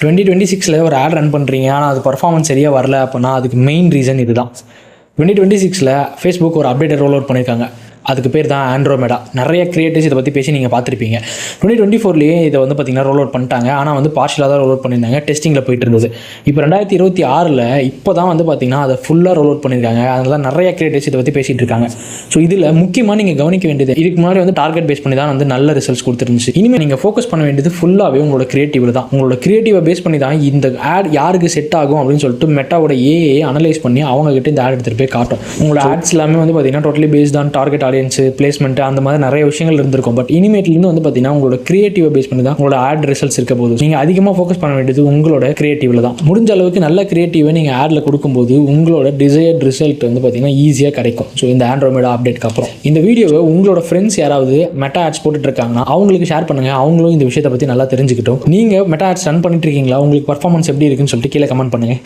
2026 ஒரு ad run பண்ணுறீங்க, ஆனால் அது பர்ஃபார்மன்ஸ் சரியாக வரல அப்படின்னா அதுக்கு மெயின் ரீசன் இதுதான். 2026 ஃபேஸ்புக் ஒரு அப்டேட்டை ரோல் அவுட் பண்ணியிருக்காங்க. அதுக்கு பேர் தான் ஆண்ட்ரோமேடா. நிறைய கிரியேட்டர்ஸ் இதை பற்றி பேசி நீங்கள் பார்த்துருப்பீங்க. 2024 இதை வந்து பார்த்திங்கன்னா ரோல் அவுட் பண்ணிட்டாங்க. ஆனால் வந்து பார்ஷலாக தான் ரோல் அவுட் பண்ணியிருந்தாங்க, டெஸ்டிங்கில் போயிட்டு இருந்தது. இப்போ 2026 இப்போ தான் வந்து பார்த்திங்கன்னா அதை ஃபுல்லாக ரோல் அவுட் பண்ணியிருக்காங்க. அதனால் நிறைய கிரியேட்டர்ஸ் இதை பற்றி பேசிகிட்டு இருக்காங்க. ஸோ இதில் முக்கியமாக நீங்கள் கவனிக்க வேண்டியது, இதுக்கு முன்னாடி வந்து டார்கெட் பேஸ் பண்ணி தான் வந்து நல்ல ரிசல்ட்ஸ் கொடுத்துருந்துச்சு. இனிமேல் நீங்கள் ஃபோக்கஸ் பண்ண வேண்டியது ஃபுல்லாகவே உங்களோட கிரியேட்டிவில் தான். உங்களோட கிரியேட்டிவை பேஸ் பண்ணி தான் இந்த ஆட் யாருக்கு செட் ஆகும் அப்படின்னு சொல்லிட்டு மெட்டாவோட ஏஏ அனலைஸ் பண்ணி அவங்ககிட்ட இந்த ஆட் எடுத்துகிட்டு போய் காட்டும். உங்களோட ஆட்ஸ் எல்லாமே வந்து பார்த்திங்கன்னா totally based on target audience, placement, அந்த மாதிரி நிறைய விஷயங்கள் இருந்திருக்கும். பட் இனிமேட்லேருந்து வந்து பார்த்தீங்கன்னா உங்களோட கிரியேட்டிவை பேஸ் பண்ணி தான் உங்களோட ஆட் ரிசல்ட்ஸ் இருக்க போது. நீங்கள் அதிகமாக ஃபோக்கஸ் பண்ண வேண்டியது உங்களோட கிரியேட்டிவில் தான். முடிஞ்ச அளவுக்கு நல்ல கிரியேட்டிவை நீங்கள் ஆடில் கொடுக்கும்போது உங்களோட டிசையர்ட் ரிசல்ட் வந்து பார்த்தீங்கன்னா ஈஸியாக கிடைக்கும். ஸோ இந்த ஆண்ட்ரோமேடா அப்டேட்க்கு அப்புறம் இந்த வீடியோவை உங்களோட ஃப்ரெண்ட்ஸ் யாராவது மெட்டா ஆட்ஸ் போட்டுட்டு இருக்காங்கன்னா அவங்களுக்கு ஷேர் பண்ணுங்கள். அவங்களும் இந்த விஷயத்தை பற்றி நல்லா தெரிஞ்சுக்கிட்டோம். நீங்கள் மெட்டா ஆட்ஸ் ரன் பண்ணிட்டு இருக்கீங்களா? உங்களுக்கு பர்ஃபார்மன்ஸ் எப்படி இருக்குன்னு சொல்லிட்டு கீழே கமெண்ட் பண்ணுங்கள்.